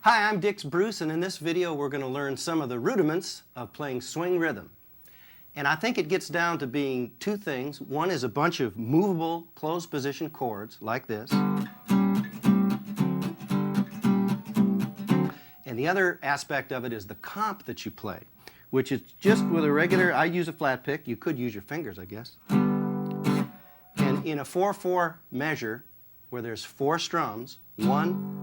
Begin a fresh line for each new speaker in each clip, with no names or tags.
Hi, I'm Dix Bruce, and in this video we're going to learn some of the rudiments of playing swing rhythm. And I think it gets down to being two things. One is a bunch of movable closed position chords like this. And the other aspect of it is the comp that you play, which is just with a regular, I use a flat pick, you could use your fingers I guess. And in a 4/4 measure where there's 4 strums, 1,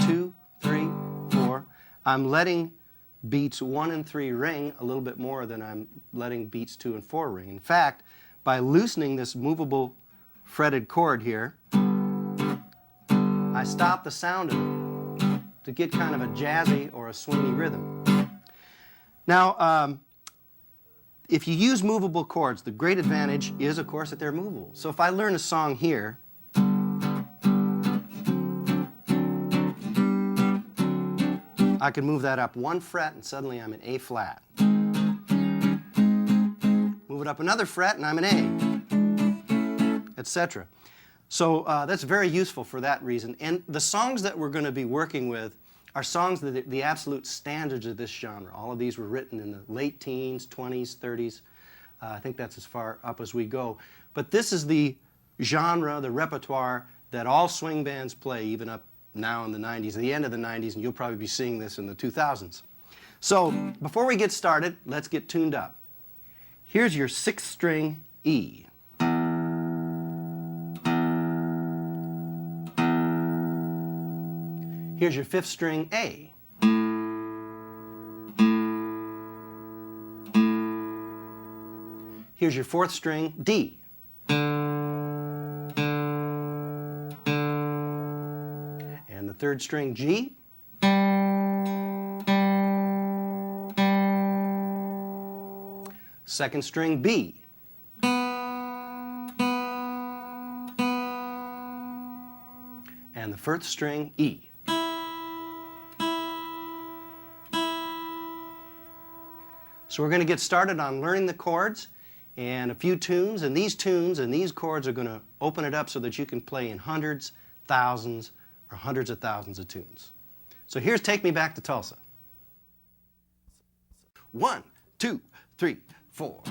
2, 3, 4, I'm letting beats 1 and 3 ring a little bit more than I'm letting beats 2 and 4 ring. In fact, by loosening this movable fretted chord here, I stop the sound of it to get kind of a jazzy or a swingy rhythm. Now, if you use movable chords, the great advantage is, of course, that they're movable. So if I learn a song here, I can move that up 1 fret and suddenly I'm in A flat. Move it up another fret and I'm in A, etc. So that's very useful for that reason. And the songs that we're going to be working with are songs that are the absolute standards of this genre. All of these were written in the late teens, 20s, 30s. I think that's as far up as we go. But this is the genre, the repertoire that all swing bands play, even up now in the 90s, the end of the 90s, and you'll probably be seeing this in the 2000s. So before we get started, let's get tuned up. Here's your 6th string E. Here's your 5th string A. Here's your 4th string D. And the 3rd string G. Second string B. And the 1st string E. So we're going to get started on learning the chords and a few tunes, and these chords are going to open it up so that you can play in hundreds, thousands, or hundreds of thousands of tunes. So here's Take Me Back to Tulsa. 1, 2, 3, 4.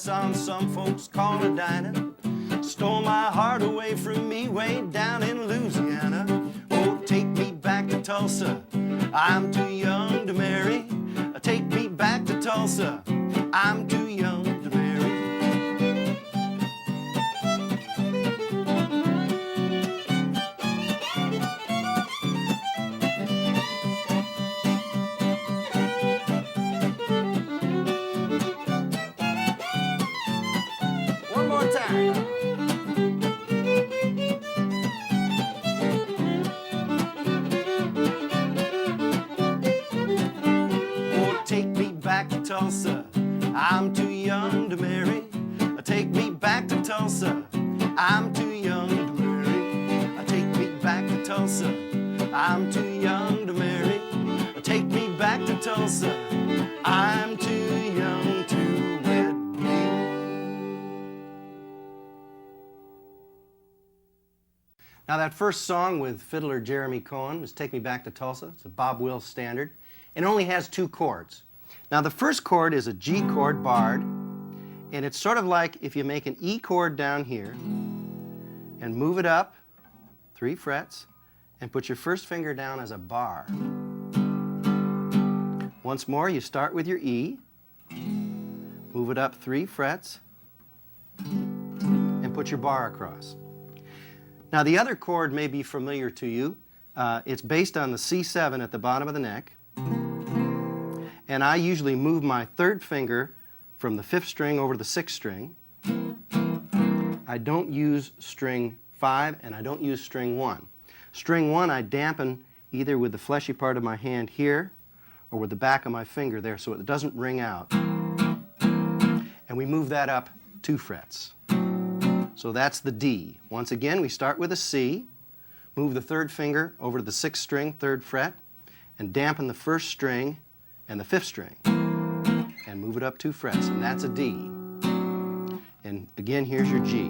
On some folks call her Dinah, stole my heart away from me way down in Louisiana. Oh, take me back to Tulsa, I'm too young to marry. Take me back to Tulsa, I'm too young to marry. Tulsa, I'm too young to marry. Take me back to Tulsa, I'm too young to marry. Take me back to Tulsa, I'm too young to marry. Take me back to Tulsa, I'm too young to wed me. Now that first song with fiddler Jeremy Cohen was Take Me Back to Tulsa. It's a Bob Wills standard, and it only has 2 chords. Now the first chord is a G chord barred, and it's sort of like if you make an E chord down here and move it up 3 frets and put your first finger down as a bar. Once more, you start with your E, move it up 3 frets, and put your bar across. Now the other chord may be familiar to you. It's based on the C7 at the bottom of the neck. And I usually move my 3rd finger from the 5th string over to the 6th string. I don't use string 5 and I don't use string 1. String 1 I dampen either with the fleshy part of my hand here or with the back of my finger there so it doesn't ring out. And we move that up 2 frets. So that's the D. Once again, we start with a C, move the third finger over to the 6th string, 3rd fret, and dampen the 1st string and the 5th string, and move it up 2 frets, and that's a D. And again, here's your G.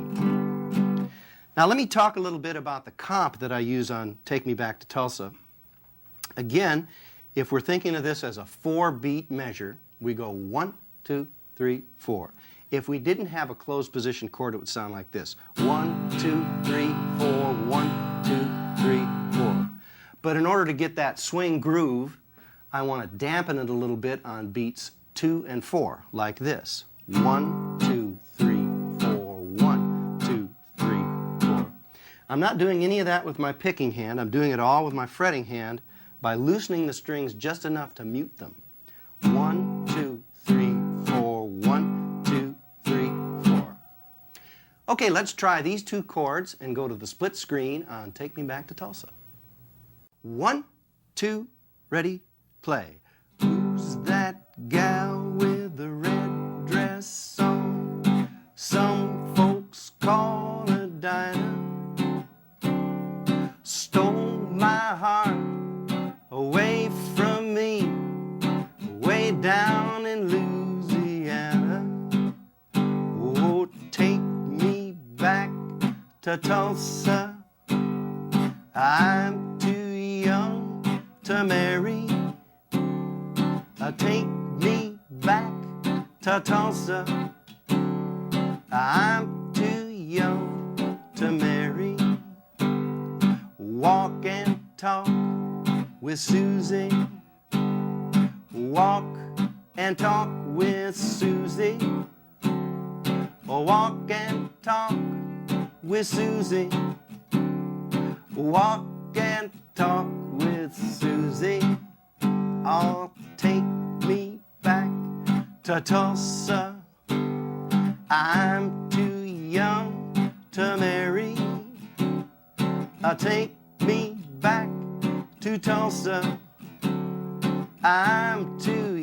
Now let me talk a little bit about the comp that I use on Take Me Back to Tulsa. Again, if we're thinking of this as a 4-beat measure, we go 1, 2, 3, 4. If we didn't have a closed position chord, it would sound like this. 1, 2, 3, 4, 1, 2, 3, 4. But in order to get that swing groove, I want to dampen it a little bit on beats 2 and 4, like this. 1, 2, 3, 4, 1, 2, 3, 4. I'm not doing any of that with my picking hand. I'm doing it all with my fretting hand by loosening the strings just enough to mute them. 1, 2, 3, 4, 1, 2, 3, 4. Okay, let's try these 2 chords and go to the split screen on Take Me Back to Tulsa. 1, 2, ready, play. Who's that gal with the red dress on? Some folks call her Dinah. Stole my heart away from me, way down in Louisiana. Oh, take me back to Tulsa. I'm too young to marry. Take me back to Tulsa. I'm too young to marry. Walk and talk with Susie. Walk and talk with Susie. Walk and talk with Susie. Walk and talk with Susie. Oh, take me back to Tulsa. I'm too young to marry. Take me back to Tulsa. I'm too